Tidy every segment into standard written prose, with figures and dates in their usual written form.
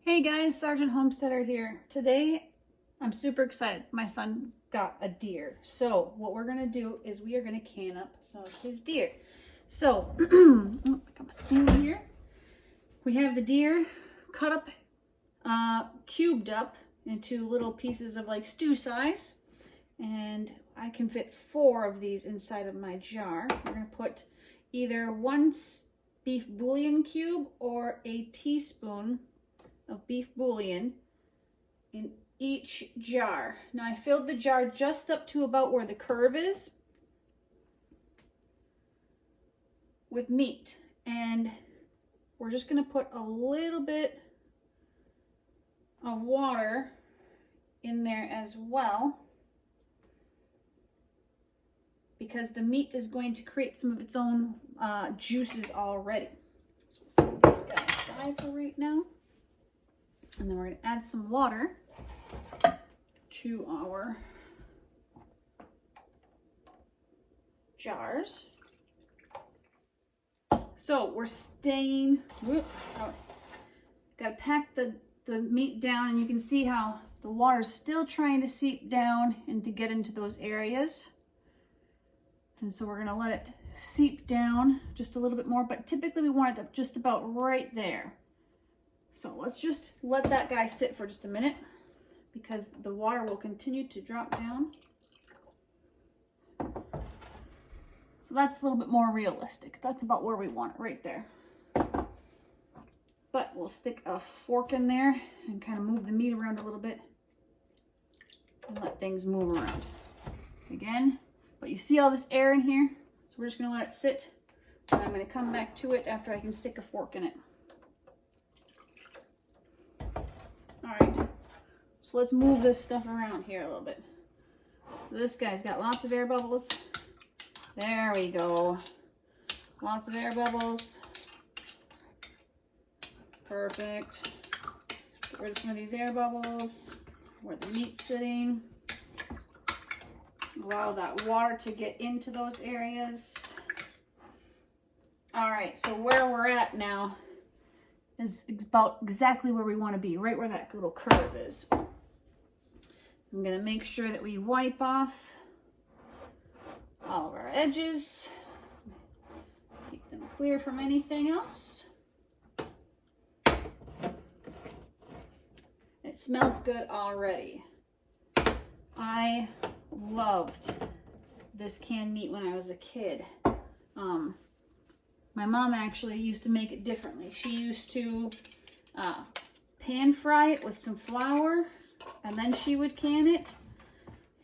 Hey guys, Sergeant Homesteader here. Today, I'm super excited. My son got a deer. So what we're gonna do is we are gonna can up some of his deer. So, oh, I got my spoon here. We have the deer cut up, cubed up into little pieces of like stew size. And I can fit 4 of these inside of my jar. We're gonna put either 1 beef bouillon cube or a teaspoon of beef bouillon in each jar. Now I filled the jar just up to about where the curve is with meat, and we're just going to put a little bit of water in there as well, because the meat is going to create some of its own juices already. So we'll set this guy aside for right now. And then we're going to add some water to our jars. So we're staying, got to pack the meat down, and you can see how the water's still trying to seep down and to get into those areas. And so we're going to let it seep down just a little bit more, but typically we want it just about right there. So let's just let that guy sit for just a minute, because the water will continue to drop down. So that's a little bit more realistic. That's about where we want it, right there. But we'll stick a fork in there and kind of move the meat around a little bit and let things move around. Again, but you see all this air in here? So we're just gonna let it sit, and I'm gonna come back to it after I can stick a fork in it. All right, so let's move this stuff around here a little bit. This guy's got lots of air bubbles. There we go. Lots of air bubbles. Perfect. Get rid of some of these air bubbles where the meat's sitting. Allow that water to get into those areas. All right, so where we're at now is about exactly where we want to be, right where that little curve is. I'm going to make sure that we wipe off all of our edges. Keep them clear from anything else. It smells good already. I loved this canned meat when I was a kid. My mom actually used to make it differently. She used to pan fry it with some flour, and then she would can it.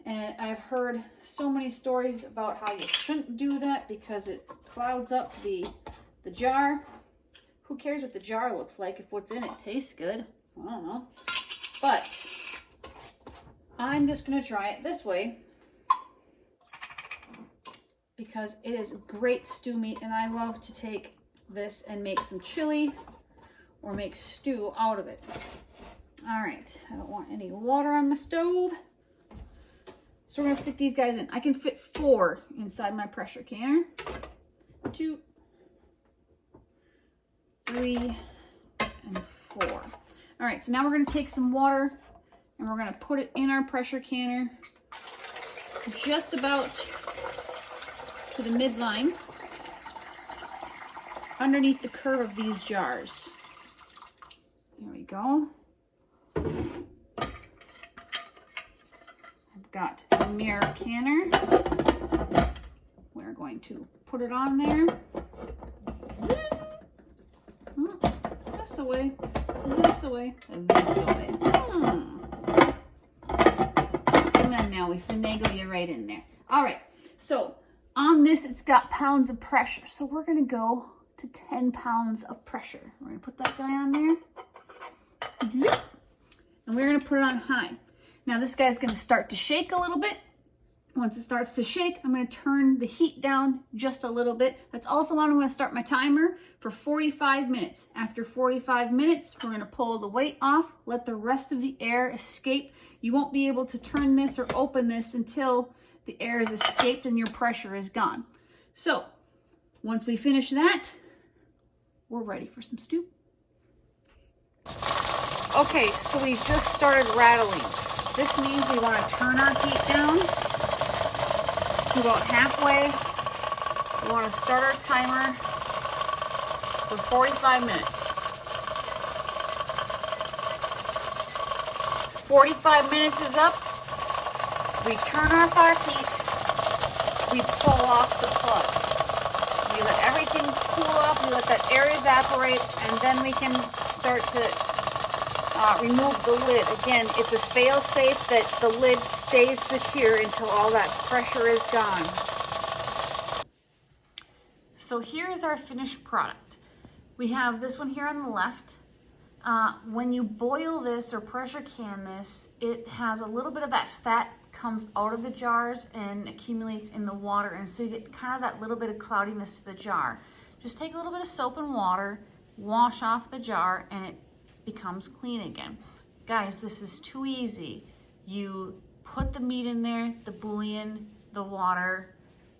And I've heard so many stories about how you shouldn't do that because it clouds up the jar. Who cares what the jar looks like if what's in it tastes good? I don't know. But I'm just going to try it this way, because it is great stew meat, and I love to take this and make some chili or make stew out of it. All right, I don't want any water on my stove. So we're gonna stick these guys in. I can fit 4 inside my pressure canner. 2, 3, and 4. All right, so now we're gonna take some water and we're gonna put it in our pressure canner just about to the midline, underneath the curve of these jars. There we go. I've got a mirror canner. We're going to put it on there. This away, this away, this away. Come on now, we finagle you right in there. All right, so on this, it's got pounds of pressure. So we're gonna go to 10 pounds of pressure. We're gonna put that guy on there. And we're gonna put it on high. Now this guy's gonna start to shake a little bit. Once it starts to shake, I'm gonna turn the heat down just a little bit. That's also when I'm gonna start my timer for 45 minutes. After 45 minutes, we're gonna pull the weight off, let the rest of the air escape. You won't be able to turn this or open this until the air has escaped and your pressure is gone. So once we finish that, we're ready for some stew. Okay, so we just started rattling. This means we want to turn our heat down to about halfway. We want to start our timer for 45 minutes. 45 minutes is up. We turn off our heat. We pull off the plug. We let everything cool off. We let that air evaporate, and then we can start to remove the lid. Again, it's a fail-safe that the lid stays secure until all that pressure is gone. So here is our finished product. We have this one here on the left. When you boil this or pressure can this, it has a little bit of that fat comes out of the jars and accumulates in the water, and so you get kind of that little bit of cloudiness to the jar. Just take a little bit of soap and water, wash off the jar, and it becomes clean again. Guys, this is too easy. You put the meat in there, the bouillon, the water,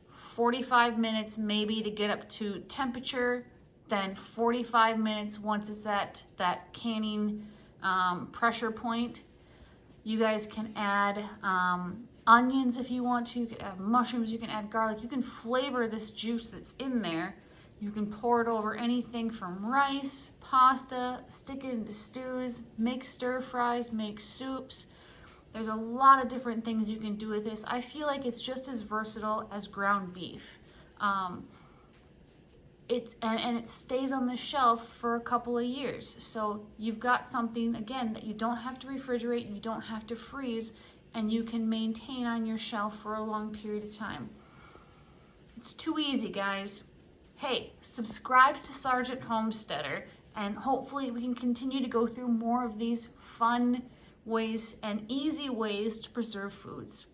45 minutes maybe to get up to temperature, then 45 minutes once it's at that canning pressure point. You guys can add onions if you want to, you can add mushrooms, you can add garlic, you can flavor this juice that's in there. You can pour it over anything from rice, pasta, stick it into stews, make stir fries, make soups. There's a lot of different things you can do with this. I feel like it's just as versatile as ground beef. It stays on the shelf for a couple of years. So you've got something, again, that you don't have to refrigerate, you don't have to freeze, and you can maintain on your shelf for a long period of time. It's too easy, guys. Hey, subscribe to Sergeant Homesteader, and hopefully we can continue to go through more of these fun ways and easy ways to preserve foods.